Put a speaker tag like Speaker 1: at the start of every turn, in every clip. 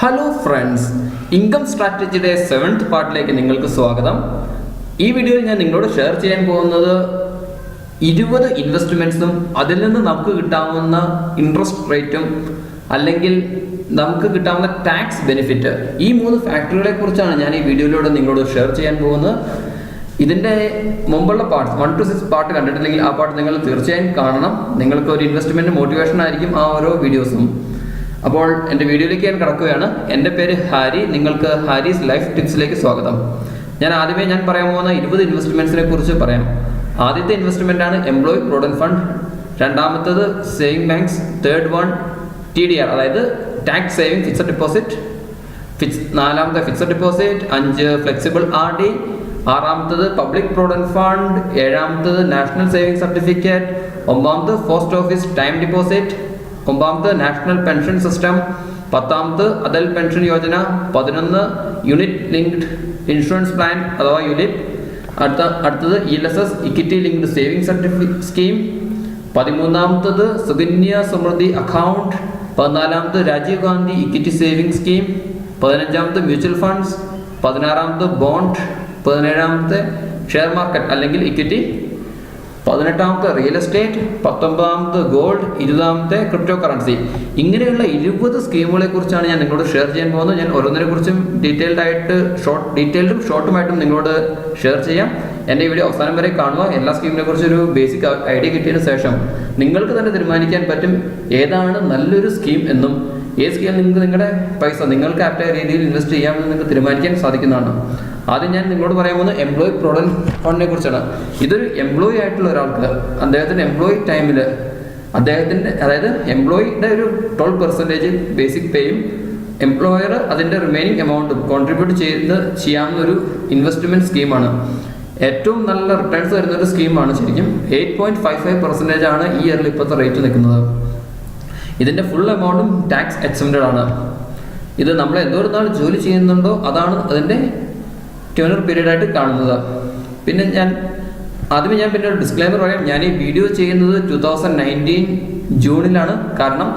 Speaker 1: Hello friends, income സ്ട്രാറ്റജിയുടെ 7th പാർട്ടിലേക്ക് നിങ്ങൾക്ക് സ്വാഗതം. ഈ വീഡിയോയിൽ ഞാൻ നിങ്ങളോട് ഷെയർ ചെയ്യാൻ പോകുന്നത് 20 ഇൻവെസ്റ്റ്മെന്റ്സും അതിൽ നിന്ന് നമുക്ക് കിട്ടാവുന്ന ഇൻട്രസ്റ്റ് റേറ്റും അല്ലെങ്കിൽ നമുക്ക് കിട്ടാവുന്ന ടാക്സ് ബെനിഫിറ്റ്, ഈ 3 ഫാക്ടറുകളെ കുറിച്ചാണ് ഞാൻ ഈ വീഡിയോയിലൂടെ നിങ്ങളോട് ഷെയർ ചെയ്യാൻ പോകുന്നത്. ഇതിൻ്റെ മുമ്പുള്ള പാർട്സ് 1 to 6 പാർട്ട് കണ്ടിട്ടില്ലെങ്കിൽ ആ പാർട്ട് നിങ്ങൾ തീർച്ചയായും കാണണം. നിങ്ങൾക്ക് ഒരു ഇൻവെസ്റ്റ്മെന്റ് മോട്ടിവേഷൻ ആയിരിക്കും ആ ഓരോ വീഡിയോസും. അപ്പോൾ എൻ്റെ വീഡിയോയിലേക്ക് ഞാൻ കടക്കുകയാണ്. എൻ്റെ പേര് ഹാരി. നിങ്ങൾക്ക് ഹാരീസ് ലൈഫ് ടിപ്സിലേക്ക് സ്വാഗതം. ആദ്യമേ പറയാൻ പോകുന്ന 20 ഇൻവെസ്റ്റ്മെന്റ്സിനെ കുറിച്ച് പറയാം. ആദ്യത്തെ ഇൻവെസ്റ്റ്മെന്റ് ആണ് എംപ്ലോയി പ്രൊവിഡന്റ് ഫണ്ട്, രണ്ടാമത്തത് saving banks, third one TDR അതായത് ടാക്സ് സേവിംഗ് ഫിക്സഡ് ഡെപ്പോസിറ്റ്, നാലാമത്തെ ഫിക്സഡ് ഡെപ്പോസിറ്റ്, 5 ഫ്ലെക്സിബിൾ RD, ആറാമത്തത് പബ്ലിക് പ്രൊവിഡന്റ് ഫണ്ട്, ഏഴാമത്തത് national saving certificate, 9 post office time deposit, 9 national pension system, 10 Atal pension Yojana, 11 unit linked insurance plan അഥവാ ULIP, അടുത്തത് ELSS equity linked saving certificate scheme, 13 Sukanya Samriddhi account, 14 Rajiv Gandhi equity saving scheme, 15 mutual funds, 16 bond, 17 share market അല്ലെങ്കിൽ equity, 18 real estate, 19 gold, 20 crypto currency. ഇങ്ങനെയുള്ള 20 സ്കീമുകളെ കുറിച്ചാണ് ഞാൻ നിങ്ങളോട് share ചെയ്യാൻ പോകുന്നത്. ഞാൻ ഓരോന്നിനെ കുറിച്ചും ഡീറ്റെയിൽഡും ഷോർട്ടുമായിട്ടും നിങ്ങളോട് ഷെയർ ചെയ്യാം. എൻ്റെ വീഡിയോ അവസാനം വരെ കാണുക. എല്ലാ സ്കീമിനെ കുറിച്ച് ഒരു ബേസിക് ഐഡിയ കിട്ടിയതിന് ശേഷം നിങ്ങൾക്ക് തന്നെ തീരുമാനിക്കാൻ പറ്റും ഏതാണ് നല്ലൊരു സ്കീം എന്നും ഏത് സ്കീമിൽ നിങ്ങൾക്ക് നിങ്ങളുടെ പൈസ നിങ്ങൾക്ക് ആപ്റ്റായ രീതിയിൽ ഇൻവെസ്റ്റ് ചെയ്യാമെന്ന് നിങ്ങൾക്ക് തീരുമാനിക്കാൻ സാധിക്കുന്നതാണ്. ആദ്യം ഞാൻ നിങ്ങളോട് പറയാൻ പോകുന്നത് എംപ്ലോയി പ്രൊവിഡന്റ് ഫണ്ടിനെ കുറിച്ചാണ്. ഇതൊരു എംപ്ലോയി ആയിട്ടുള്ള ഒരാൾക്ക് അദ്ദേഹത്തിൻ്റെ എംപ്ലോയി ടൈമിൽ അദ്ദേഹത്തിൻ്റെ അതായത് എംപ്ലോയിയുടെ ഒരു 12% ബേസിക് പേയും എംപ്ലോയർ അതിൻ്റെ റിമൈനിങ് എമൗണ്ടും കോൺട്രിബ്യൂട്ട് ചെയ്യാവുന്ന ഒരു ഇൻവെസ്റ്റ്മെന്റ് സ്കീമാണ്. ഏറ്റവും നല്ല റിട്ടേൺസ് തരുന്ന ഒരു സ്കീമാണ്. ശരിക്കും 8.55% ആണ് ഈ ഇയറിൽ ഇപ്പോഴത്തെ റേറ്റ് നിൽക്കുന്നത്. ഇതിൻ്റെ ഫുൾ എമൗണ്ടും ടാക്സ് എക്സംപ്റ്റഡ് ആണ്. ഇത് നമ്മൾ എന്തോരം നാൾ ജോലി ചെയ്യുന്നുണ്ടോ അതാണ് അതിൻ്റെ ട്യൂണർ പീരീഡ് ആയിട്ട് കാണുന്നത്. പിന്നെ ഞാൻ പിന്നെ ഒരു ഡിസ്ക്ലെയിമർ പറയാം. ഞാൻ ഈ വീഡിയോ ചെയ്യുന്നത് 2019 ജൂണിലാണ്. കാരണം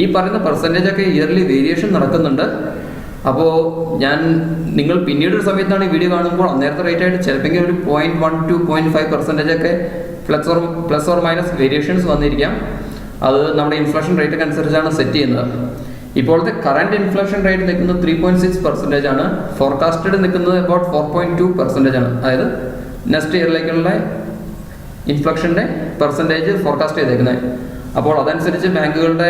Speaker 1: ഈ പറയുന്ന പെർസെൻറ്റേജ് ഒക്കെ ഇയർലി വേരിയേഷൻ നടക്കുന്നുണ്ട്. അപ്പോൾ നിങ്ങൾ പിന്നീട് ഒരു സമയത്താണ് ഈ വീഡിയോ കാണുമ്പോൾ അന്നേരത്തെ റേറ്റ് ആയിട്ട് ചിലപ്പോൾ ഒരു 0.1 to 0.5% ഒക്കെ പ്ലസ് ഓർ മൈനസ് വേരിയേഷൻസ് വന്നിരിക്കാം. അത് നമ്മുടെ ഇൻഫ്ലേഷൻ റേറ്റ് ഒക്കെ അനുസരിച്ചാണ് സെറ്റ് ചെയ്യുന്നത്. ഇപ്പോഴത്തെ കറന്റ് ഇൻഫ്ലേഷൻ റേറ്റ് നിൽക്കുന്നത് 3.6% ആണ്. ഫോർകാസ്റ്റഡ് നിൽക്കുന്നത് അബൌട്ട് 4.2% ആണ്. അതായത് നെക്സ്റ്റ് ഇയറിലേക്കുള്ള ഇൻഫ്ലേഷൻ്റെ പെർസെൻറ്റേജ് ഫോർകാസ്റ്റ് ചെയ്തേക്കുന്നത്. അപ്പോൾ അതനുസരിച്ച് ബാങ്കുകളുടെ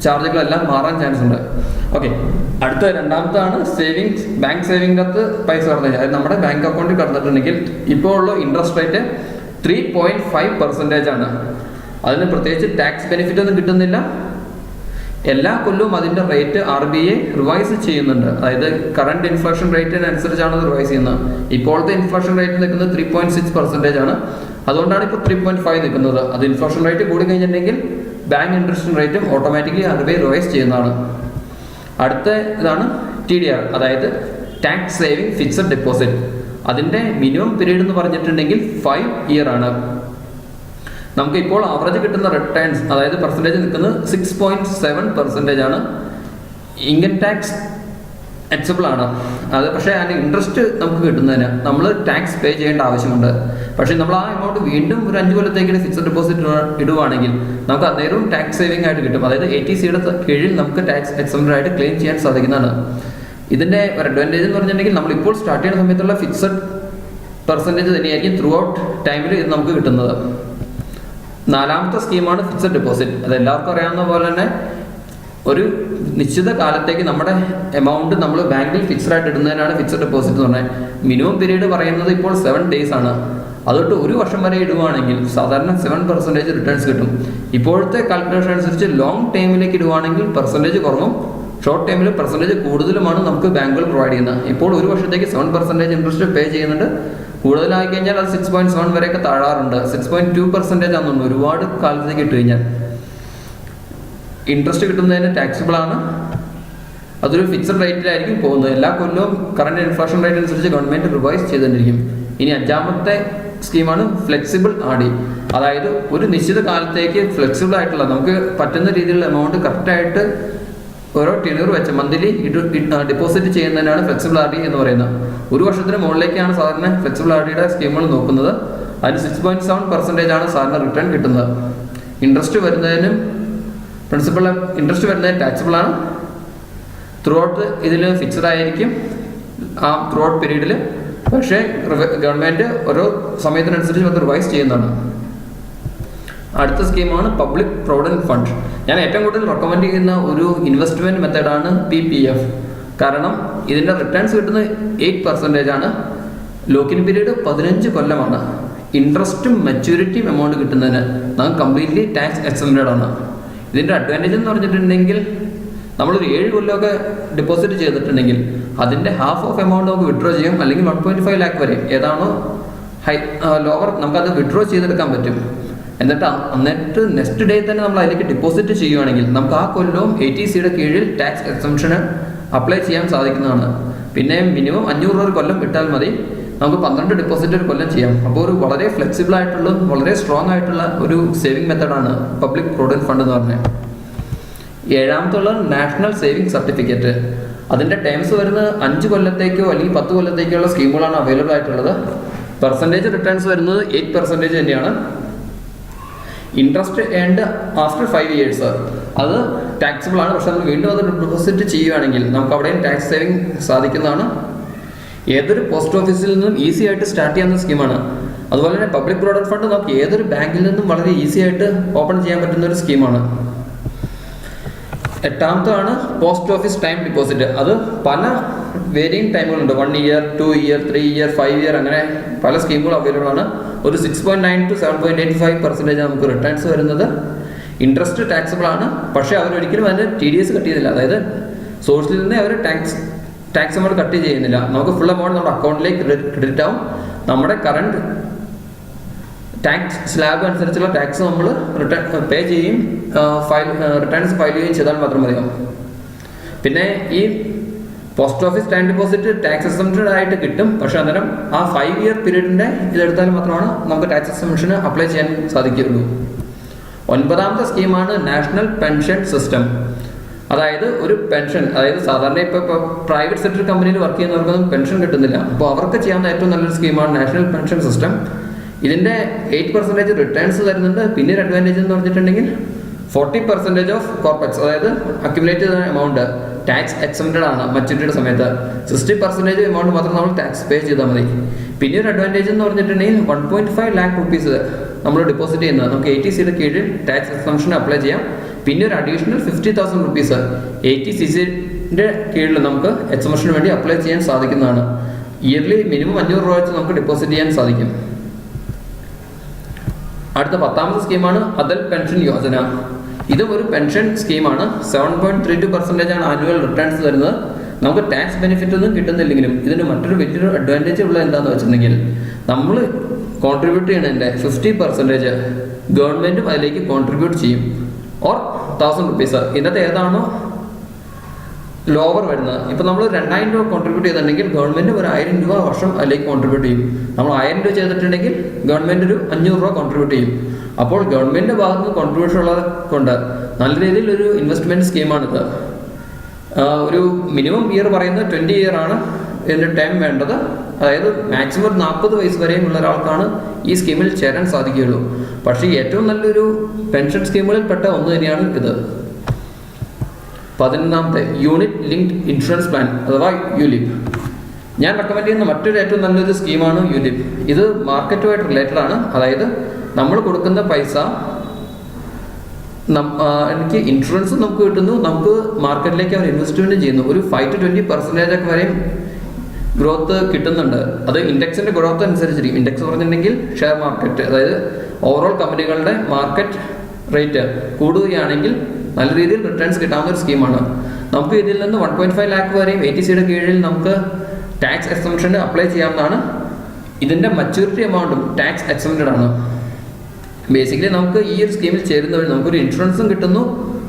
Speaker 1: ചാർജുകളെല്ലാം മാറാൻ ചാൻസ് ഉണ്ട്. ഓക്കെ, അടുത്ത രണ്ടാമത്താണ് സേവിങ്സ്. ബാങ്ക് സേവിങ്ങിനകത്ത് പൈസ കടന്നു, അതായത് നമ്മുടെ ബാങ്ക് അക്കൗണ്ടിൽ കടന്നിട്ടുണ്ടെങ്കിൽ ഇപ്പോൾ ഉള്ള ഇൻട്രസ്റ്റ് റേറ്റ് 3.5% ആണ്. അതിന് പ്രത്യേകിച്ച് ടാക്സ് ബെനിഫിറ്റ് ഒന്നും കിട്ടുന്നില്ല. എല്ലാ കൊല്ലവും അതിൻ്റെ റേറ്റ് RBI റിവൈസ് ചെയ്യുന്നുണ്ട്. അതായത് കറണ്ട് ഇൻഫ്ലേഷൻ റേറ്റിനനുസരിച്ചാണ് അത് റിവൈസ് ചെയ്യുന്നത്. ഇപ്പോഴത്തെ ഇൻഫ്ലേഷൻ റേറ്റ് നിൽക്കുന്നത് 3.6% ആണ്. അതുകൊണ്ടാണ് ഇപ്പോൾ 3.5 നിൽക്കുന്നത്. അത് ഇൻഫ്ലേഷൻ റേറ്റ് കൂടി കഴിഞ്ഞിട്ടുണ്ടെങ്കിൽ ബാങ്ക് ഇൻട്രസ്റ്റ് റേറ്റും ഓട്ടോമാറ്റിക്കലി RBI റിവൈസ് ചെയ്യുന്നതാണ്. അടുത്ത ഇതാണ് TDR അതായത് ടാക്സ് സേവിംഗ് ഫിക്സഡ് ഡെപ്പോസിറ്റ്. അതിൻ്റെ മിനിമം പീരീഡ് എന്ന് പറഞ്ഞിട്ടുണ്ടെങ്കിൽ 5 ഇയർ ആണ്. നമുക്ക് ഇപ്പോൾ ആവറേജ് കിട്ടുന്ന റിട്ടേൺസ് അതായത് പെർസെൻറ്റേജ് നിൽക്കുന്നത് 6.7% ആണ്. ഇൻകം ടാക്സ് എക്സബിൾ ആണ്. അത് പക്ഷേ അതിൻ്റെ ഇൻട്രസ്റ്റ് നമുക്ക് കിട്ടുന്നതിന് നമ്മൾ ടാക്സ് പേ ചെയ്യേണ്ട ആവശ്യമുണ്ട്. പക്ഷേ നമ്മൾ ആ എമൗണ്ട് വീണ്ടും ഒരു 5 കൊല്ലത്തേക്ക് ഫിക്സഡ് ഡെപ്പോസിറ്റ് ഇടുവാണെങ്കിൽ നമുക്ക് അന്നേരവും ടാക്സ് സേവിംഗ് ആയിട്ട് കിട്ടും. അതായത് ATCയുടെ കീഴിൽ നമുക്ക് ടാക്സ് എക്സംപ്റ്റഡ് ആയിട്ട് ക്ലെയിം ചെയ്യാൻ സാധിക്കുന്നതാണ്. ഇതിൻ്റെ ഒരു അഡ്വാൻറ്റേജ് എന്ന് പറഞ്ഞിട്ടുണ്ടെങ്കിൽ നമ്മളിപ്പോൾ സ്റ്റാർട്ട് ചെയ്യുന്ന സമയത്തുള്ള ഫിക്സഡ് പെർസെൻറ്റേജ് തന്നെയായിരിക്കും ത്രൂ ഔട്ട് ടൈമിൽ ഇത് നമുക്ക് കിട്ടുന്നത്. നാലാമത്തെ സ്കീമാണ് ഫിക്സഡ് ഡെപ്പോസിറ്റ്. അത് എല്ലാവർക്കും അറിയാവുന്ന പോലെ തന്നെ ഒരു നിശ്ചിത കാലത്തേക്ക് നമ്മുടെ എമൗണ്ട് നമ്മൾ ബാങ്കിൽ ഫിക്സഡ് ആയിട്ട് ഇടുന്നതിനാണ് ഫിക്സഡ് ഡെപ്പോസിറ്റ് എന്ന് പറഞ്ഞാൽ. മിനിമം പീരീഡ് പറയുന്നത് ഇപ്പോൾ 7 days ആണ്. അതൊട്ട് 1 വർഷം വരെ ഇടുവാണെങ്കിൽ സാധാരണ 7% റിട്ടേൺസ് കിട്ടും. ഇപ്പോഴത്തെ കാൽക്കുലേഷൻ അനുസരിച്ച് ലോങ് ടൈമിലേക്ക് ഇടുവാണെങ്കിൽ പെർസെൻറ്റേജ് കുറവും, ഷോർട്ട് ടൈമിൽ പെർസെൻറ്റേജ് കൂടുതലുമാണ് നമുക്ക് ബാങ്കുകൾ പ്രൊവൈഡ് ചെയ്യുന്നത്. ഇപ്പോൾ 1 വർഷത്തേക്ക് 7% ഇൻട്രസ്റ്റ് പേ ചെയ്യുന്നുണ്ട്. കൂടുതലായി കഴിഞ്ഞാൽ അത് 6.7 വരെയൊക്കെ താഴാറുണ്ട്. 6.2% ആണെന്നുണ്ട് ഒരുപാട് കാലത്തേക്ക് ഇട്ട് കഴിഞ്ഞാൽ. ഇൻട്രസ്റ്റ് കിട്ടുന്നതിന് ടാക്സിബിൾ ആണ്. അതൊരു ഫിക്സഡ് റേറ്റിലായിരിക്കും പോകുന്നത്. എല്ലാ കൊല്ലവും കറണ്ട് ഇൻഫ്ലേഷൻ റേറ്റ് അനുസരിച്ച് ഗവൺമെൻറ് റിവൈസ് ചെയ്തുകൊണ്ടിരിക്കും. ഇനി 5ാമത്തെ സ്കീമാണ് ഫ്ലെക്സിബിൾ RD. അതായത് ഒരു നിശ്ചിത കാലത്തേക്ക് ഫ്ലെക്സിബിൾ ആയിട്ടുള്ള നമുക്ക് പറ്റുന്ന രീതിയിലുള്ള എമൗണ്ട് കറക്റ്റായിട്ട് ഓരോ ടെന്യൂർ വെച്ച് മന്ത്ലി ഡിപ്പോസിറ്റ് ചെയ്യുന്നതിനാണ് ഫ്ലെക്സിബിൾ ആർ ഡി എന്ന് പറയുന്നത്. ഒരു വർഷത്തിന് മുകളിലേക്കാണ് സാധാരണ ഫ്ലെക്സിബിൾ ആർ ഡിയുടെ സ്കീമുകൾ നോക്കുന്നത്. അതിന് 6.7% ആണ് സാധാരണ റിട്ടേൺ കിട്ടുന്നത്. ഇൻട്രസ്റ്റ് വരുന്നതിനും പ്രിൻസിപ്പൽ ഇൻട്രസ്റ്റ് വരുന്നതിന് ടാക്സിബിൾ ആണ്. ത്രൂ ഔട്ട് ഇതിൽ ഫിക്സഡ് ആയിരിക്കും ആ ത്രൂ ഔട്ട് പീരീഡിൽ. പക്ഷേ ഗവൺമെൻറ് ഓരോ സമയത്തിനനുസരിച്ച് അത് റിവൈസ് ചെയ്യുന്നതാണ്. അടുത്ത സ്കീമാണ് പബ്ലിക് പ്രൊവിഡന്റ് ഫണ്ട്. ഞാൻ ഏറ്റവും കൂടുതൽ റെക്കമെൻഡ് ചെയ്യുന്ന ഒരു ഇൻവെസ്റ്റ്മെൻറ്റ് മെത്തേഡാണ് PPF. കാരണം ഇതിൻ്റെ റിട്ടേൺസ് കിട്ടുന്നത് 8% ആണ്. ലോക്കിൻ പീരീഡ് 15 കൊല്ലമാണ്. ഇൻട്രസ്റ്റും മെച്യൂരിറ്റിയും എമൗണ്ട് കിട്ടുന്നതിന് നമുക്ക് കംപ്ലീറ്റ്ലി ടാക്സ് എക്സംപ്റ്റഡ് ആണ്. ഇതിൻ്റെ അഡ്വാൻറ്റേജ് എന്ന് പറഞ്ഞിട്ടുണ്ടെങ്കിൽ നമ്മളൊരു 7 കൊല്ലമൊക്കെ ഡെപ്പോസിറ്റ് ചെയ്തിട്ടുണ്ടെങ്കിൽ അതിൻ്റെ ഹാഫ് ഓഫ് എമൗണ്ട് നമുക്ക് വിഡ്രോ ചെയ്യാം, അല്ലെങ്കിൽ 1.5 lakh വരെ ഏതാണോ ലോവർ നമുക്കത് വിഡ്രോ ചെയ്തെടുക്കാൻ പറ്റും. എന്നിട്ട് നെക്സ്റ്റ് ഡേ തന്നെ നമ്മൾ അതിലേക്ക് ഡെപ്പോസിറ്റ് ചെയ്യുകയാണെങ്കിൽ നമുക്ക് ആ കൊല്ലവും ATCയുടെ കീഴിൽ ടാക്സ് എക്സംപ്ഷന് അപ്ലൈ ചെയ്യാൻ സാധിക്കുന്നതാണ്. പിന്നെ മിനിമം 500 രൂപ ഒരു കൊല്ലം വിട്ടാൽ മതി, നമുക്ക് 12 ഡെപ്പോസിറ്റ് ഒരു കൊല്ലം ചെയ്യാം. അപ്പോൾ ഒരു വളരെ ഫ്ലെക്സിബിൾ ആയിട്ടുള്ള വളരെ സ്ട്രോങ് ആയിട്ടുള്ള ഒരു സേവിങ് മെത്തേഡാണ് പബ്ലിക് പ്രൊവിഡന്റ് ഫണ്ട് എന്ന് പറഞ്ഞത്. 7ാമത്തുള്ള നാഷണൽ സേവിങ് സർട്ടിഫിക്കറ്റ്. അതിൻ്റെ ടേംസ് വരുന്നത് 5 കൊല്ലത്തേക്കോ അല്ലെങ്കിൽ 10 കൊല്ലത്തേക്കോ ഉള്ള സ്കീമുകളാണ് അവൈലബിൾ ആയിട്ടുള്ളത്. പെർസെൻറ്റേജ് റിട്ടേൺസ് വരുന്നത് 8% തന്നെയാണ്. ഇൻട്രസ്റ്റ് ഏൺഡ് ആഫ്റ്റർ 5 years അത് ടാക്സിബിൾ ആണ്. പക്ഷെ നമ്മൾ വീണ്ടും അത് ഡെപ്പോസിറ്റ് ചെയ്യുകയാണെങ്കിൽ നമുക്ക് അവിടെയും ടാക്സ് സേവിങ് സാധിക്കുന്നതാണ്. ഏതൊരു പോസ്റ്റ് ഓഫീസിൽ നിന്നും ഈസി ആയിട്ട് സ്റ്റാർട്ട് ചെയ്യുന്ന സ്കീമാണ്. അതുപോലെ തന്നെ പബ്ലിക് പ്രൊവിഡന്റ് ഫണ്ട് നമുക്ക് ഏതൊരു ബാങ്കിൽ നിന്നും വളരെ ഈസി ആയിട്ട് ഓപ്പൺ ചെയ്യാൻ പറ്റുന്ന ഒരു സ്കീമാണ്. 8ാമതാണ് പോസ്റ്റ് ഓഫീസ് ടൈം ഡിപ്പോസിറ്റ്. അത് പല varying ടൈമുകളുണ്ട്. 1 year, 2 year, 3 year, 5 year അങ്ങനെ പല സ്കീമുകൾ അവൈലബിൾ ആണ്. ഒരു 6.9 to 7.85% നമുക്ക് റിട്ടേൺസ് വരുന്നത്. ഇൻട്രസ്റ്റ് ടാക്സിബിൾ ആണ്. പക്ഷേ അവരൊരിക്കലും അതിന് TDS കട്ട് ചെയ്യുന്നില്ല. അതായത് സോഴ്സിൽ നിന്ന് അവർ ടാക്സ് എമൗണ്ട് കട്ട് ചെയ്യുന്നില്ല. നമുക്ക് ഫുൾ എമൗണ്ട് നമ്മുടെ അക്കൗണ്ടിലേക്ക് ക്രെഡിറ്റ് ആവും. നമ്മുടെ കറണ്ട് ടാക്സ് സ്ലാബ് അനുസരിച്ചുള്ള ടാക്സ് നമ്മൾ പേ ചെയ്യും, റിട്ടേൺസ് ഫയൽ ചെയ്യുകയും ചെയ്താൽ മാത്രം മതിയാവും. പിന്നെ ഈ post office time deposit tax exempted ആയിട്ട് കിട്ടും. പക്ഷെ അന്നേരം ആ 5 year പീരീഡിൻ്റെ ഇതെടുത്താൽ മാത്രമാണ് നമുക്ക് ടാക്സ് എക്സംപ്ഷന് അപ്ലൈ ചെയ്യാൻ സാധിക്കുകയുള്ളൂ. 9ാമത്തെ സ്കീമാണ് നാഷണൽ പെൻഷൻ സിസ്റ്റം. അതായത് ഒരു പെൻഷൻ, അതായത് സാധാരണ ഇപ്പോൾ പ്രൈവറ്റ് സെക്ടർ കമ്പനിയിൽ വർക്ക് ചെയ്യുന്നവർക്കൊന്നും പെൻഷൻ കിട്ടുന്നില്ല. അപ്പോൾ അവർക്ക് ചെയ്യാവുന്ന ഏറ്റവും നല്ലൊരു സ്കീമാണ് നാഷണൽ പെൻഷൻ സിസ്റ്റം. ഇതിൻ്റെ 8% റിട്ടേൺസ് തരുന്നുണ്ട്. പിന്നെ ഒരു അഡ്വാൻറ്റേജ് എന്ന് പറഞ്ഞിട്ടുണ്ടെങ്കിൽ 40% ഓഫ് കോർപ്പറേറ്റ്സ്, അതായത് അക്യുമുലേറ്റ് ചെയ്ത എമൗണ്ട് ടാക്സ് എക്സംപ്റ്റഡ് ആണ് മച്യൂരിറ്റിയുടെ സമയത്ത്. 60% എമൗണ്ട് മാത്രം നമ്മൾ ടാക്സ് പേ ചെയ്താൽ മതി. പിന്നെ ഒരു അഡ്വാൻറ്റേജ് എന്ന് പറഞ്ഞിട്ടുണ്ടെങ്കിൽ 1.5 lakh rupees നമ്മൾ ഡെപ്പോസിറ്റ് ചെയ്യുന്നത് നമുക്ക് ATCയുടെ കീഴിൽ ടാക്സ് എക്സംപ്ഷന് അപ്ലൈ ചെയ്യാം. പിന്നെ ഒരു അഡീഷണൽ 50,000 rupees ATCയുടെ കീഴിൽ നമുക്ക് എക്സംപ്ഷന് വേണ്ടി അപ്ലൈ ചെയ്യാൻ സാധിക്കുന്നതാണ്. ഇയർലി മിനിമം 500 രൂപ വെച്ച് നമുക്ക് ഡെപ്പോസിറ്റ് ചെയ്യാൻ സാധിക്കും. അടുത്ത 10ാമത്തെ സ്കീമാണ് അടൽ പെൻഷൻ യോജന. ഇതും ഒരു പെൻഷൻ സ്കീമാണ്. 7.32% ആണ് ആനുവൽ റിട്ടേൺസ് തരുന്നത്. നമുക്ക് ടാക്സ് ബെനിഫിറ്റ് ഒന്നും കിട്ടുന്നില്ലെങ്കിലും ഇതിന് മറ്റൊരു വലിയൊരു അഡ്വാൻറ്റേജ് ഉള്ളത് എന്താണെന്ന് വെച്ചിട്ടുണ്ടെങ്കിൽ നമ്മൾ കോൺട്രിബ്യൂട്ട് ചെയ്യുന്നതിൻ്റെ 50% ഗവൺമെൻറ്റും അതിലേക്ക് കോൺട്രിബ്യൂട്ട് ചെയ്യും. Or 1000 rupees. ഇതിനകത്ത് ഏതാണോ ലോവർ വരുന്നത്, ഇപ്പോൾ നമ്മൾ 2000 രൂപ കോൺട്രിബ്യൂട്ട് ചെയ്തിട്ടുണ്ടെങ്കിൽ ഗവൺമെൻറ് ഒരു 1000 രൂപ വർഷം അതിലേക്ക് കോൺട്രിബ്യൂട്ട് ചെയ്യും. നമ്മൾ 1000 രൂപ ചെയ്തിട്ടുണ്ടെങ്കിൽ ഗവൺമെൻറ് ഒരു 500 രൂപ കോൺട്രിബ്യൂട്ട് ചെയ്യും. അപ്പോൾ ഗവൺമെൻറ് ഭാഗത്ത് നിന്ന് കോൺട്രിബ്യൂഷൻ ഉള്ളത് കൊണ്ട് നല്ല രീതിയിൽ ഒരു ഇൻവെസ്റ്റ്മെൻറ്റ് സ്കീമാണിത്. ഒരു മിനിമം ഇയർ പറയുന്നത് 20 year ആണ് ഇതിൻ്റെ ടൈം വേണ്ടത്. അതായത് മാക്സിമം 40 വയസ്സ് വരെയും ഉള്ള ഒരാൾക്കാണ് ഈ സ്കീമിൽ ചേരാൻ സാധിക്കുകയുള്ളൂ. പക്ഷേ ഏറ്റവും നല്ലൊരു പെൻഷൻ സ്കീമുകളിൽ പെട്ട ഒന്ന് തന്നെയാണ് ഇത്. 11ാമത്തെ യൂണിറ്റ് ലിങ്ക്ഡ് ഇൻഷുറൻസ് പ്ലാൻ അഥവാ ULIP. ഞാൻ റെക്കമെൻഡ് ചെയ്യുന്ന മറ്റൊരു ഏറ്റവും നല്ലൊരു സ്കീമാണ് ULIP. ഇത് മാർക്കറ്റുമായിട്ട് റിലേറ്റഡ് ആണ്. അതായത് നമ്മൾ കൊടുക്കുന്ന പൈസ എനിക്ക് ഇൻഷുറൻസ് നമുക്ക് കിട്ടുന്നു, നമുക്ക് മാർക്കറ്റിലേക്ക് അവർ ഇൻവെസ്റ്റ്മെന്റ് ചെയ്യുന്നു. ഒരു 5 to 20% ഒക്കെ വരെയും ഗ്രോത്ത് കിട്ടുന്നുണ്ട്. അത് ഇൻഡെക്സിന്റെ ഗ്രോത്ത് അനുസരിച്ചിരിക്കും. ഇൻഡെക്സ് പറഞ്ഞിട്ടുണ്ടെങ്കിൽ ഷെയർ മാർക്കറ്റ്, അതായത് ഓവറോൾ കമ്പനികളുടെ മാർക്കറ്റ് റേറ്റ് കൂടുകയാണെങ്കിൽ നല്ല രീതിയിൽ റിട്ടേൺസ് കിട്ടാവുന്ന ഒരു സ്കീമാണ്. നമുക്ക് ഇതിൽ നിന്ന് 1.5 lakh വരെയും ATCയുടെ കീഴിൽ നമുക്ക് ടാക്സ് എക്സംപ്ഷന് അപ്ലൈ ചെയ്യാവുന്നതാണ്. ഇതിൻ്റെ മച്യൂരിറ്റി എമൗണ്ടും ടാക്സ് എക്സംപ്റ്റഡ് ആണ്. ബേസിക്കലി നമുക്ക് ഈ ഒരു സ്കീമിൽ ചേരുന്ന വഴി നമുക്കൊരു ഇൻഷുറൻസും കിട്ടുന്നു,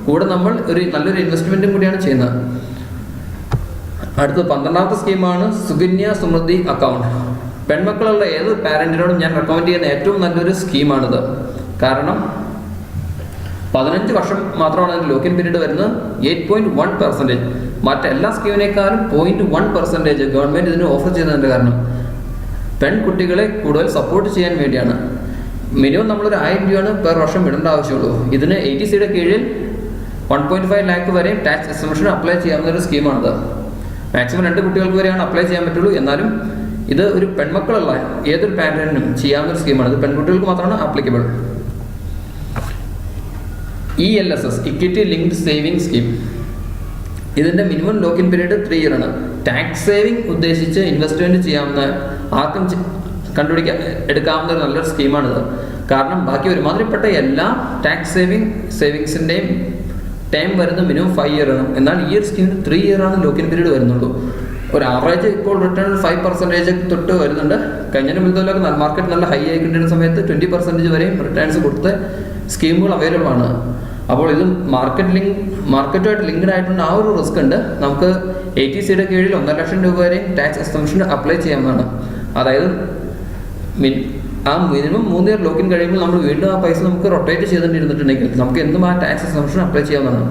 Speaker 1: കൂടെ നമ്മൾ ഒരു നല്ലൊരു ഇൻവെസ്റ്റ്മെൻറ്റും കൂടിയാണ് ചെയ്യുന്നത്. അടുത്ത 12ാമത്തെ സ്കീമാണ് സുകന്യ സമൃദ്ധി അക്കൗണ്ട്. പെൺമക്കളുള്ള ഏത് പാരൻറ്റിനോടും ഞാൻ റെക്കമെൻഡ് ചെയ്യുന്ന ഏറ്റവും നല്ലൊരു സ്കീമാണിത്. കാരണം 15 വർഷം മാത്രമാണ് അതിന് ലോക്കിൻ പീരീഡ് വരുന്നത്. 8.1%. മറ്റെല്ലാ സ്കീമിനേക്കാളും 0.1% ഗവൺമെന്റ് ഇതിന് ഓഫർ ചെയ്യുന്നതിന്റെ കാരണം പെൺകുട്ടികളെ കൂടുതൽ സപ്പോർട്ട് ചെയ്യാൻ വേണ്ടിയാണ്. മിനിമം നമ്മളൊരു 1000 രൂപയാണ് പെർ വർഷം ഇടേണ്ട ആവശ്യമുള്ളൂ. ഇതിന് 80സിയുടെ കീഴിൽ 1.5 ലാക്ക് വരെ ടാക്സ് എക്സംപ്ഷൻ അപ്ലൈ ചെയ്യാവുന്ന ഒരു സ്കീമാണിത്. മാക്സിമം 2 കുട്ടികൾക്ക് വരെയാണ് അപ്ലൈ ചെയ്യാൻ പറ്റുള്ളൂ. എന്നാലും ഇത് ഒരു പെൺമക്കളുള്ള ഏതൊരു പാരന്റിനും ചെയ്യാവുന്ന ഒരു സ്കീമാണ്. ഇത് പെൺകുട്ടികൾക്ക് മാത്രമാണ് applicable. ELSS equity linked saving scheme. ഇതിന്റെ മിനിമം ലോക്കിൻ പീരീഡ് 3 ഇയർ ആണ്. ടാക്സ് സേവിംഗ് ഉദ്ദേശിച്ച് ഇൻവെസ്റ്റ്മെന്റ് ചെയ്യാവുന്ന ആർക്കും എടുക്കാവുന്ന ഒരു നല്ലൊരു സ്കീമാണിത്. കാരണം ബാക്കി ഒരുമാതിരിപ്പെട്ട എല്ലാ ടാക്സ് സേവിങ്സിന്റെയും ടൈം വരുന്നത് മിനിമം 5 ഇയർ ആണ്. എന്നാൽ ഈ ഒരു സ്കീമിന് 3 ഇയർ ആണ് ലോക്കിൻ പീരീഡ് വരുന്നുള്ളൂ. ഒരു ആവറേജ് ഇപ്പോൾ റിട്ടേൺ 5% തൊട്ട് വരുന്നുണ്ട്. കഴിഞ്ഞ മുതലൊക്കെ മാർക്കറ്റ് നല്ല ഹൈ ആയിക്കൊണ്ടിരുന്ന സമയത്ത് 20% വരെയും റിട്ടേൺസ് കൊടുത്ത സ്കീമുകൾ അവൈലബിൾ ആണ്. അപ്പോൾ ഇത് മാർക്കറ്റുമായിട്ട് ലിങ്ക്ഡ് ആയിട്ടുണ്ട്. ആ ഒരു റിസ്ക് ഉണ്ട്. നമുക്ക് 80സിയുടെ കീഴിൽ 1.5 ലക്ഷം രൂപ വരെ ടാക്സ് എക്സംപ്ഷൻ അപ്ലൈ ചെയ്യാവുന്നതാണ്. അതായത് ആ മിനിമം 3 ഇയർ ലോക്കിൻ കഴിയുമ്പോൾ നമ്മൾ വീണ്ടും ആ പൈസ നമുക്ക് റൊട്ടേറ്റ് ചെയ്തുകൊണ്ടിരുന്നിട്ടുണ്ടെങ്കിൽ നമുക്ക് എന്നും ആ ടാക്സ് എക്സംപ്ഷൻ അപ്ലൈ ചെയ്യാവുന്നതാണ്.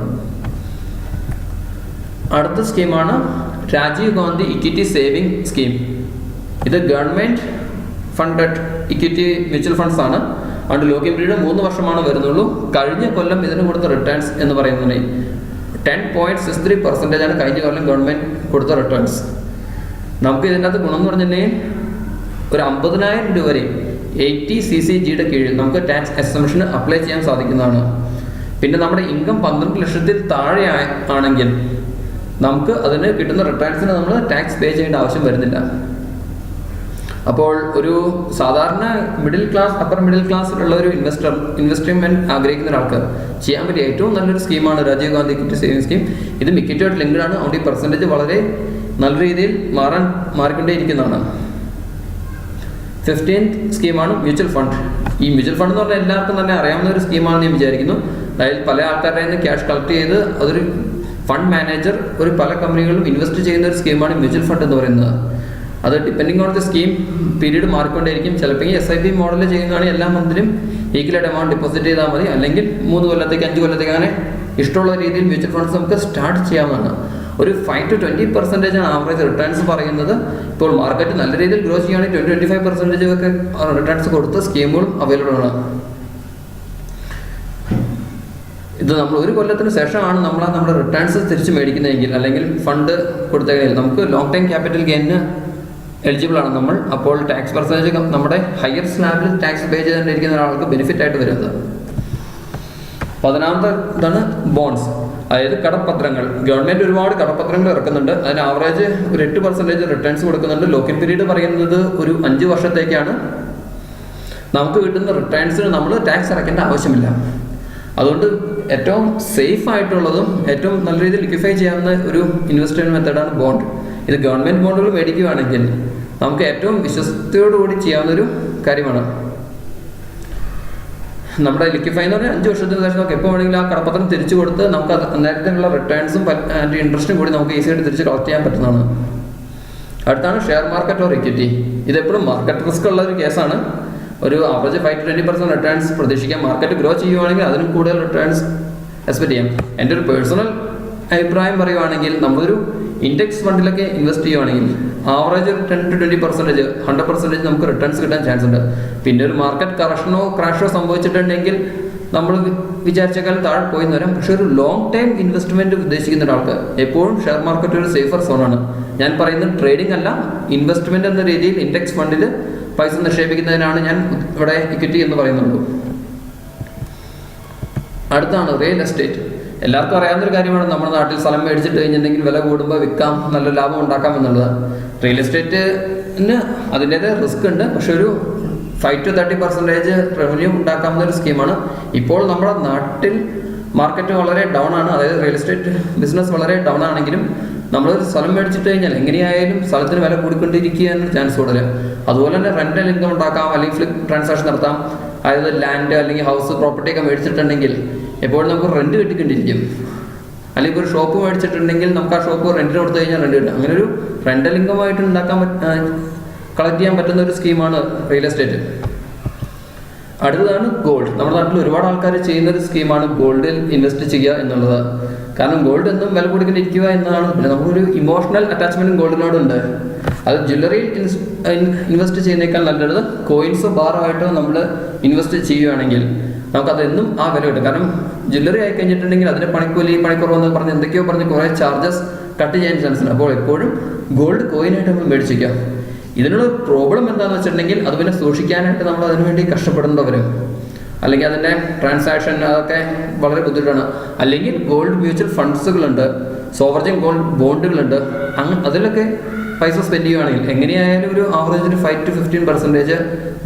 Speaker 1: അടുത്ത സ്കീമാണ് Rajiv Gandhi equity saving scheme. ഇത് government funded equity mutual funds ആണ്. അതുകൊണ്ട് ലോക്കിൻ പീരീഡ് 3 വർഷമാണ് വരുന്നുള്ളൂ. കഴിഞ്ഞ കൊല്ലം ഇതിന് കൊടുത്ത റിട്ടേൺസ് എന്ന് പറയുന്നത് 10.63% ആണ് കഴിഞ്ഞ കൊല്ലം ഗവൺമെന്റ് കൊടുത്ത റിട്ടേൺസ്. നമുക്ക് ഇതിൻ്റെ അകത്ത് ഗുണം എന്ന് പറഞ്ഞിട്ടുണ്ടെങ്കിൽ ഒരു 50,000 രൂപ വരെ 80cc/യുടെ കീഴിൽ നമുക്ക് ടാക്സ് എക്സംപ്ഷൻ അപ്ലൈ ചെയ്യാൻ സാധിക്കുന്നതാണ്. പിന്നെ നമ്മുടെ ഇൻകം 12 ലക്ഷത്തിൽ താഴെ ആണെങ്കിൽ നമുക്ക് അതിന് കിട്ടുന്ന റിട്ടേൺസിന് നമ്മൾ ടാക്സ് പേ ചെയ്യേണ്ട ആവശ്യം വരുന്നില്ല. അപ്പോൾ ഒരു സാധാരണ അപ്പർ മിഡിൽ ക്ലാസ്സിലുള്ള ഒരു ഇൻവെസ്റ്റ്മെന്റ് ആഗ്രഹിക്കുന്ന ഒരാൾക്ക് ചെയ്യാൻ പറ്റിയ ഏറ്റവും നല്ലൊരു സ്കീമാണ് Rajiv Gandhi equity saving scheme. ഇത് ഇക്വിറ്റിയായിട്ട് ലിങ്ക്ഡ് ആണ്. അതുകൊണ്ട് ഈ പെർസെൻറ്റേജ് വളരെ നല്ല രീതിയിൽ മാറിക്കൊണ്ടേയിരിക്കുന്നതാണ്. 15th സ്കീമാണ് മ്യൂച്വൽ ഫണ്ട്. ഈ മ്യൂച്വൽ ഫണ്ട് എന്ന് പറഞ്ഞാൽ എല്ലാവർക്കും തന്നെ അറിയാവുന്ന ഒരു സ്കീമാണെന്ന് ഞാൻ വിചാരിക്കുന്നു. അതായത് പല ആൾക്കാരുടെ നിന്ന് ക്യാഷ് കളക്ട് ചെയ്ത് അതൊരു ഫണ്ട് മാനേജർ പല കമ്പനികളിലും ഇൻവെസ്റ്റ് ചെയ്യുന്ന ഒരു സ്കീമാണ് മ്യൂച്വൽ ഫണ്ട് എന്ന് പറയുന്നത്. അത് depending on the scheme period മാറിക്കൊണ്ടേയിരിക്കും. ചിലപ്പോൾ SIP മോഡൽ ചെയ്യുന്നതാണെങ്കിൽ എല്ലാ മന്തിലും ഈക്വലായിട്ട് എമൗണ്ട് ഡെപ്പോസിറ്റ് ചെയ്താൽ മതി. അല്ലെങ്കിൽ 3 കൊല്ലത്തേക്ക് 5 കൊല്ലത്തേക്ക് അങ്ങനെ ഇഷ്ടമുള്ള രീതിയിൽ മ്യൂച്വൽ ഫണ്ട്സ് നമുക്ക് സ്റ്റാർട്ട് ചെയ്യാവുന്നതാണ്. ഒരു 5 to 20% ആണ് ആവറേജ് റിട്ടേൺസ് പറയുന്നത്. ഇപ്പോൾ മാർക്കറ്റ് നല്ല രീതിയിൽ ഗ്രോ ചെയ്യുകയാണെങ്കിൽ 20-25% ഒക്കെ റിട്ടേൺസ് കൊടുത്ത സ്കീമുകളും അവൈലബിൾ ആണ്. ഇത് നമ്മൾ 1 കൊല്ലത്തിന് ശേഷമാണ് നമ്മുടെ റിട്ടേൺസ് തിരിച്ച് മേടിക്കുന്നതെങ്കിൽ അല്ലെങ്കിൽ ഫണ്ട് കൊടുത്തെങ്കിൽ നമുക്ക് long time capital gain eligible ആണ് നമ്മൾ. അപ്പോൾ ടാക്സ് പെർസെൻറ്റേജ് നമ്മുടെ ഹയർ സ്ലാബിൽ ടാക്സ് പേ ചെയ്തുകൊണ്ടിരിക്കുന്ന ഒരാൾക്ക് ബെനിഫിറ്റ് ആയിട്ട് വരുന്നത്. 11ാമത്തെ ഇതാണ് ബോൺസ്, അതായത് കടപ്പത്രങ്ങൾ. ഗവൺമെന്റ് ഒരുപാട് കടപ്പത്രങ്ങൾ ഇറക്കുന്നുണ്ട്. അതിന് ആവറേജ് ഒരു 8% റിട്ടേൺസ് കൊടുക്കുന്നുണ്ട്. ലോക്കിൻ പീരീഡ് പറയുന്നത് ഒരു 5 വർഷത്തേക്കാണ്. നമുക്ക് കിട്ടുന്ന റിട്ടേൺസിന് നമ്മൾ ടാക്സ് അടയ്ക്കേണ്ട ആവശ്യമില്ല. അതുകൊണ്ട് ഏറ്റവും സേഫ് ആയിട്ടുള്ളതും ഏറ്റവും നല്ല രീതിയിൽ ലിക്വിഫൈ ചെയ്യാവുന്ന ഒരു ഇൻവെസ്റ്റ്മെന്റ് മെത്തേഡാണ് ബോണ്ട്. ഇത് ഗവൺമെന്റ് ബോണ്ടുകൾ മേടിക്കുകയാണെങ്കിൽ നമുക്ക് ഏറ്റവും വിശ്വസ്തയോടുകൂടി ചെയ്യാവുന്ന ഒരു കാര്യമാണ്. നമ്മുടെ ലിക്വിഫൈ എന്ന് പറഞ്ഞാൽ 5 വർഷത്തിന് ശേഷം നമുക്ക് എപ്പോൾ വേണമെങ്കിലും ആ കടപ്പത്രം തിരിച്ചു കൊടുത്ത് നമുക്ക് നേരത്തെയുള്ള റിട്ടേൺസും ഇൻട്രസ്റ്റും കൂടി നമുക്ക് ഈസിയായിട്ട് തിരിച്ച് കളക്ട് ചെയ്യാൻ പറ്റുന്നതാണ്. അടുത്താണ് ഷെയർ മാർക്കറ്റ് ഓർ ഇക്വിറ്റി. ഇതെപ്പോഴും മാർക്കറ്റ് റിസ്ക് ഉള്ള ഒരു കേസാണ്. ഒരു ആവറേജ് 5 to 20% റിട്ടേൺസ് പ്രതീക്ഷിക്കാം. മാർക്കറ്റ് ഗ്രോ ചെയ്യുവാണെങ്കിൽ അതിനും കൂടുതൽ റിട്ടേൺസ് എക്സ്പെക്ട് ചെയ്യാം. എൻ്റെ ഒരു പേഴ്സണൽ അഭിപ്രായം പറയുവാണെങ്കിൽ നമ്മളൊരു ഇൻഡെക്സ് ഫണ്ടിലൊക്കെ ഇൻവെസ്റ്റ് ചെയ്യുവാണെങ്കിൽ ആവറേജ് 10 to 20%, 100% നമുക്ക് റിട്ടേൺസ് കിട്ടാൻ ചാൻസ് ഉണ്ട്. പിന്നെ ഒരു മാർക്കറ്റ് കറക്ഷനോ ക്രാഷോ സംഭവിച്ചിട്ടുണ്ടെങ്കിൽ നമ്മൾ വിചാരിച്ചേക്കാളും താഴെ പോയി വരാം. പക്ഷെ ഒരു ലോങ് ടൈം ഇൻവെസ്റ്റ്മെന്റ് ഉദ്ദേശിക്കുന്ന ഒരാൾക്ക് എപ്പോഴും ഷെയർ മാർക്കറ്റ് ഒരു സേഫർ സോണാണ്. ഞാൻ പറയുന്നത് ട്രേഡിംഗ് അല്ല, ഇൻവെസ്റ്റ്മെന്റ് എന്ന രീതിയിൽ ഇൻഡെക്സ് ഫണ്ടിൽ പൈസ നിക്ഷേപിക്കുന്നതിനാണ് ഞാൻ ഇവിടെ ഇക്വിറ്റി എന്ന് പറയുന്നുള്ളൂ. അടുത്താണ് റിയൽ എസ്റ്റേറ്റ്. എല്ലാവർക്കും അറിയാവുന്നൊരു കാര്യമാണ്. നമ്മുടെ നാട്ടിൽ സ്ഥലം മേടിച്ചിട്ട് കഴിഞ്ഞിട്ടുണ്ടെങ്കിൽ വില കൂടുമ്പോൾ വിൽക്കാം, നല്ല ലാഭം ഉണ്ടാക്കാം എന്നുള്ളത്. റിയൽ എസ്റ്റേറ്റിന് അതിൻ്റെതായ റിസ്ക് ഉണ്ട്. പക്ഷെ ഒരു 5 to 30% റവന്യൂ ഉണ്ടാക്കാവുന്ന ഒരു സ്കീമാണ്. ഇപ്പോൾ നമ്മുടെ നാട്ടിൽ മാർക്കറ്റ് വളരെ ഡൗൺ ആണ്. അതായത് റിയൽ എസ്റ്റേറ്റ് ബിസിനസ് വളരെ ഡൗൺ ആണെങ്കിലും നമ്മളൊരു സ്ഥലം മേടിച്ചിട്ട് കഴിഞ്ഞാൽ എങ്ങനെയായാലും സ്ഥലത്തിന് വില കൂടിക്കൊണ്ടിരിക്കുകയാണ് ചാൻസ് കൂടുതൽ. അതുപോലെ തന്നെ റെന്റൽ ഇൻകം ഉണ്ടാക്കാം, അല്ലെങ്കിൽ ഫ്ലിപ്പ് ട്രാൻസാക്ഷൻ നടത്താം. അതായത് ലാൻഡ് അല്ലെങ്കിൽ ഹൗസ് പ്രോപ്പർട്ടി ഒക്കെ മേടിച്ചിട്ടുണ്ടെങ്കിൽ എപ്പോഴും നമുക്ക് റെന്റ് കിട്ടിക്കൊണ്ടിരിക്കും. അല്ലെങ്കിൽ ഒരു ഷോപ്പ് മേടിച്ചിട്ടുണ്ടെങ്കിൽ നമുക്ക് ആ ഷോപ്പ് റെന്റിന് കൊടുത്തു കഴിഞ്ഞാൽ റെന്റ് കിട്ടും. അങ്ങനെ ഒരു റെന്റൽ ഇൻകമായിട്ട് കളക്ട് ചെയ്യാൻ പറ്റുന്ന ഒരു സ്കീമാണ് റിയൽ എസ്റ്റേറ്റ്. അടുത്തതാണ് ഗോൾഡ്. നമ്മുടെ നാട്ടിൽ ഒരുപാട് ആൾക്കാർ ചെയ്യുന്ന ഒരു സ്കീമാണ് ഗോൾഡിൽ ഇൻവെസ്റ്റ് ചെയ്യുക എന്നുള്ളത്. കാരണം ഗോൾഡ് എന്നും വില കൊടുക്കേണ്ടിയിരിക്കുക എന്നതാണ്. പിന്നെ നമുക്കൊരു ഇമോഷണൽ അറ്റാച്ച്മെന്റും ഗോൾഡിനോടുണ്ട്. അത് ജ്വല്ലറിയിൽ ഇൻവെസ്റ്റ് ചെയ്യുന്നേക്കാൾ നല്ലത് കോയിൻസോ ബാറോ ആയിട്ടോ നമ്മൾ ഇൻവെസ്റ്റ് ചെയ്യുകയാണെങ്കിൽ നമുക്കതെന്നും ആ വില കിട്ടും. കാരണം ജ്വല്ലറി ആയി കഴിഞ്ഞിട്ടുണ്ടെങ്കിൽ അതിന് പണിക്കൂലി പണിക്കുറവെന്ന് പറഞ്ഞ് എന്തൊക്കെയോ പറഞ്ഞ് കുറേ ചാർജസ് കട്ട് ചെയ്യാൻ ചാൻസ് ഉണ്ട്. അപ്പോൾ എപ്പോഴും ഗോൾഡ് കോയിനായിട്ട് നമ്മൾ മേടിച്ചിരിക്കാം. ഇതിനുള്ള പ്രോബ്ലം എന്താണെന്ന് വെച്ചിട്ടുണ്ടെങ്കിൽ അത് പിന്നെ സൂക്ഷിക്കാനായിട്ട് നമ്മൾ അതിനുവേണ്ടി കഷ്ടപ്പെടേണ്ടി വരും. അല്ലെങ്കിൽ അതിൻ്റെ ട്രാൻസാക്ഷൻ അതൊക്കെ വളരെ ബുദ്ധിമുട്ടാണ്. അല്ലെങ്കിൽ ഗോൾഡ് മ്യൂച്വൽ ഫണ്ട്സുകളുണ്ട്, സോവർജിൻ ഗോൾഡ് ബോണ്ടുകളുണ്ട്. അതിലൊക്കെ പൈസ സ്പെൻഡ് ചെയ്യുകയാണെങ്കിൽ എങ്ങനെയായാലും ഒരു ആവറേജ് ഒരു 5 to 15%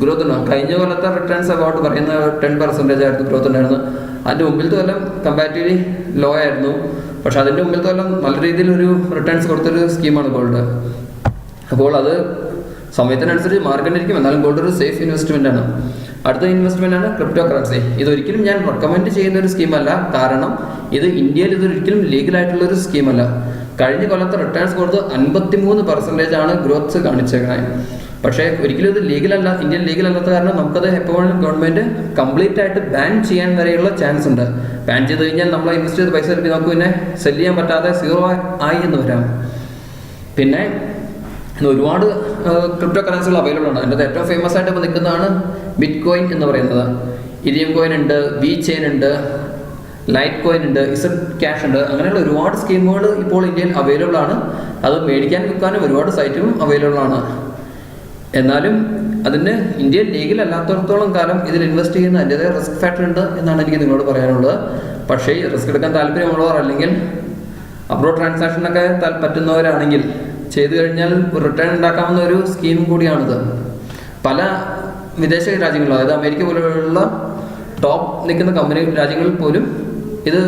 Speaker 1: ഗ്രോത്ത് ഉണ്ടാകും. കഴിഞ്ഞ കൊല്ലത്തെ റിട്ടേൺസ് അബൌട്ട് പറയുന്ന 10% ആയിരുന്നു ഗ്രോത്ത് ഉണ്ടായിരുന്നത്. അതിൻ്റെ മുമ്പിലത്തെ കൊല്ലം കമ്പാരിറ്റീവ്ലി ലോ ആയിരുന്നു. പക്ഷെ അതിൻ്റെ മുമ്പിലത്തെ കൊല്ലം നല്ല രീതിയിലൊരു റിട്ടേൺസ് കൊടുത്തൊരു സ്കീമാണ് ഗോൾഡ്. അപ്പോൾ അത് സമയത്തിനനുസരിച്ച് മാറിക്കൊണ്ടിരിക്കും. എന്നാലും ഗോൾഡ് ഒരു സേഫ് ഇൻവെസ്റ്റ്മെൻ്റ് ആണ്. അടുത്ത ഇൻവെസ്റ്റ്മെൻ്റ് ആണ് ക്രിപ്റ്റോ കറൻസി. ഇതൊരിക്കലും ഞാൻ റെക്കമെൻഡ് ചെയ്യുന്ന ഒരു സ്കീമല്ല. കാരണം ഇത് ഇന്ത്യയിൽ ഇതൊരിക്കലും ലീഗലായിട്ടുള്ള ഒരു സ്കീമല്ല. കഴിഞ്ഞ കൊല്ലത്തെ റിട്ടേൺസ് കൊടുത്ത് 53% ആണ് ഗ്രോത്ത് കാണിച്ചേക്കുന്നത്. പക്ഷേ ഒരിക്കലും ഇത് ലീഗലല്ല, ഇന്ത്യൻ ലീഗലല്ലാത്ത കാരണം നമുക്കത് എപ്പോഴും ഗവൺമെൻറ് കംപ്ലീറ്റ് ആയിട്ട് ബാൻ ചെയ്യാൻ വരെയുള്ള ചാൻസ് ഉണ്ട്. ബാൻ ചെയ്ത് കഴിഞ്ഞാൽ നമ്മൾ ഇൻവെസ്റ്റ് ചെയ്ത് പൈസ കിട്ടി നമുക്ക് പിന്നെ സെല് ചെയ്യാൻ പറ്റാതെ 0 ആയി എന്ന് വരാം. പിന്നെ ഒരുപാട് ക്രിപ്റ്റോ കറൻസികൾ അവൈലബിൾ ആണ്. അതിൻ്റെ ഏറ്റവും ഫേമസ് ആയിട്ട് ഇപ്പോൾ നിൽക്കുന്നതാണ് ബിറ്റ് കോയിൻ എന്ന് പറയുന്നത്. ഇരിയം കോയിൻ ഉണ്ട്, വി ചെയിൻ ഉണ്ട്, ലൈറ്റ് കോയിൻ ഉണ്ട്, ഇസഡ് ക്യാഷ് ഉണ്ട്. അങ്ങനെയുള്ള ഒരുപാട് സ്കീമുകൾ ഇപ്പോൾ ഇന്ത്യയിൽ അവൈലബിൾ ആണ്. അത് മേടിക്കാനും വിൽക്കാനും ഒരുപാട് സൈറ്റുകളും അവൈലബിൾ ആണ്. എന്നാലും അതിന് ഇന്ത്യയിൽ ലീഗൽ അല്ലാത്തടത്തോളം കാലം ഇതിൽ ഇൻവെസ്റ്റ് ചെയ്യുന്ന അതിൻ്റെതായ റിസ്ക് ഫാക്ടർ ഉണ്ട് എന്നാണ് എനിക്ക് നിങ്ങളോട് പറയാനുള്ളത്. പക്ഷേ റിസ്ക് എടുക്കാൻ താല്പര്യമുള്ളവർ അല്ലെങ്കിൽ അബ്രോഡ് ട്രാൻസാക്ഷനൊക്കെ പറ്റുന്നവരാണെങ്കിൽ ചെയ്തു കഴിഞ്ഞാൽ റിട്ടേൺ ഉണ്ടാക്കാവുന്ന ഒരു സ്കീം കൂടിയാണിത്. പല വിദേശ രാജ്യങ്ങളിലും, അതായത് അമേരിക്ക പോലുള്ള ടോപ്പ് നിൽക്കുന്ന കമ്പനി രാജ്യങ്ങളിൽ പോലും ഇത്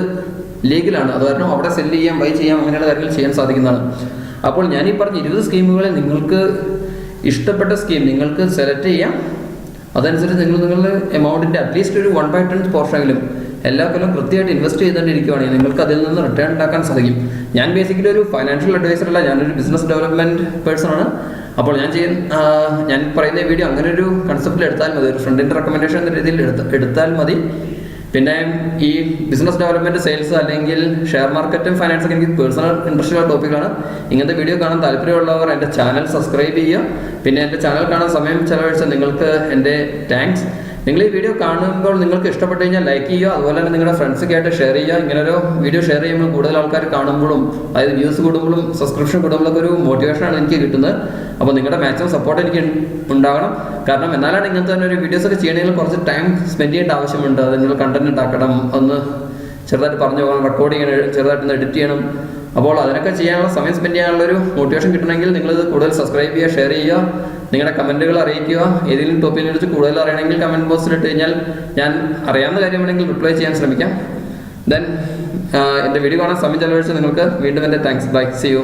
Speaker 1: ലീഗലാണ്. അത് കാരണം അവിടെ സെല് ചെയ്യാം, ബൈ ചെയ്യാം, അങ്ങനെയുള്ള കാര്യങ്ങൾ ചെയ്യാൻ സാധിക്കുന്നതാണ്. അപ്പോൾ ഞാൻ ഈ പറഞ്ഞ 20 സ്കീമുകളിൽ നിങ്ങൾക്ക് ഇഷ്ടപ്പെട്ട സ്കീം നിങ്ങൾക്ക് സെലക്ട് ചെയ്യാം. അതനുസരിച്ച് നിങ്ങളുടെ എമൗണ്ടിൻ്റെ അറ്റ്ലീസ്റ്റ് ഒരു 1/10 പോർഷനെങ്കിലും എല്ലാ കൊല്ലം കൃത്യമായിട്ട് ഇൻവെസ്റ്റ് ചെയ്തുകൊണ്ടിരിക്കുകയാണെങ്കിൽ നിങ്ങൾക്ക് അതിൽ നിന്ന് റിട്ടേൺ ഉണ്ടാക്കാൻ സാധിക്കും. ഞാൻ ബേസിക്കലി ഒരു ഫൈനാൻഷ്യൽ അഡ്വൈസർ അല്ല, ഞാനൊരു ബിസിനസ് ഡെവലപ്മെൻറ്റ് പേഴ്സൺ ആണ്. അപ്പോൾ ഞാൻ പറയുന്ന വീഡിയോ അങ്ങനെ ഒരു കൺസെപ്റ്റിൽ എടുത്താൽ മതി, ഒരു ഫ്രണ്ടിൻ്റെ റെക്കമെൻഡേഷൻ എന്ന രീതിയിൽ എടുത്താൽ മതി. പിന്നെ ഈ ബിസിനസ് ഡെവലപ്മെൻറ്റ്, സെയിൽസ് അല്ലെങ്കിൽ ഷെയർ മാർക്കറ്റും ഫൈനാൻസൊക്കെ എനിക്ക് പേഴ്സണൽ ഇൻട്രസ്റ്റ് ഉള്ള ടോപ്പിക്കാണ്. ഇങ്ങനത്തെ വീഡിയോ കാണാൻ താല്പര്യമുള്ളവർ എൻ്റെ ചാനൽ സബ്സ്ക്രൈബ് ചെയ്യുക. പിന്നെ എൻ്റെ ചാനൽ കാണാൻ സമയം ചെലവഴിച്ച നിങ്ങൾക്ക് എൻ്റെ താങ്ക്സ്. നിങ്ങൾ ഈ വീഡിയോ കാണുമ്പോൾ നിങ്ങൾക്ക് ഇഷ്ടപ്പെട്ട് കഴിഞ്ഞാൽ ലൈക്ക് ചെയ്യുക. അതുപോലെ തന്നെ നിങ്ങളുടെ ഫ്രണ്ട്സൊക്കെ ആയിട്ട് ഷെയർ ചെയ്യുക. ഇങ്ങനൊരു വീഡിയോ ഷെയർ ചെയ്യുമ്പോൾ കൂടുതൽ ആൾക്കാർ കാണുമ്പോഴും അതായത് വ്യൂസ് കൂടുമ്പോഴും സബ്സ്ക്രിപ്ഷൻ കൂടുമ്പോഴൊക്കെ ഒരു മോട്ടിവേഷനാണ് എനിക്ക് കിട്ടുന്നത്. അപ്പോൾ നിങ്ങളുടെ മാക്സിമം സപ്പോർട്ട് എനിക്ക് ഉണ്ടാകണം. കാരണം എന്നാലാണ് ഇങ്ങനത്തെ തന്നെ ഒരു വീഡിയോസൊക്കെ ചെയ്യണമെങ്കിൽ കുറച്ച് ടൈം സ്പെൻഡ് ചെയ്യേണ്ട ആവശ്യമുണ്ട്. അത് നിങ്ങൾ കണ്ടന്റ് ഉണ്ടാക്കണം, ഒന്ന് ചെറുതായിട്ട് പറഞ്ഞു പോകണം, റെക്കോർഡ് ചെയ്യണം, ചെറുതായിട്ടൊന്ന് എഡിറ്റ് ചെയ്യണം. അപ്പോൾ അതിനൊക്കെ ചെയ്യാനുള്ള സമയം സ്പെൻഡ് ചെയ്യാനുള്ളൊരു മോട്ടിവേഷൻ കിട്ടണമെങ്കിൽ നിങ്ങളിത് കൂടുതൽ സബ്സ്ക്രൈബ് ചെയ്യുക, ഷെയർ ചെയ്യുക, നിങ്ങളുടെ കമൻറ്റുകൾ അറിയിക്കുക. ഏതെങ്കിലും ടോപ്പിനെ കുറിച്ച് കൂടുതൽ അറിയണമെങ്കിൽ കമൻറ്റ് ബോക്സിൽ ഇട്ട് കഴിഞ്ഞാൽ ഞാൻ അറിയാവുന്ന കാര്യമാണെങ്കിൽ റിപ്ലൈ ചെയ്യാൻ ശ്രമിക്കാം. ദെൻ എൻ്റെ വീഡിയോ കാണാൻ സമയം ചെലവഴിച്ച് നിങ്ങൾക്ക് വീണ്ടും എൻ്റെ താങ്ക്സ്. By, see you.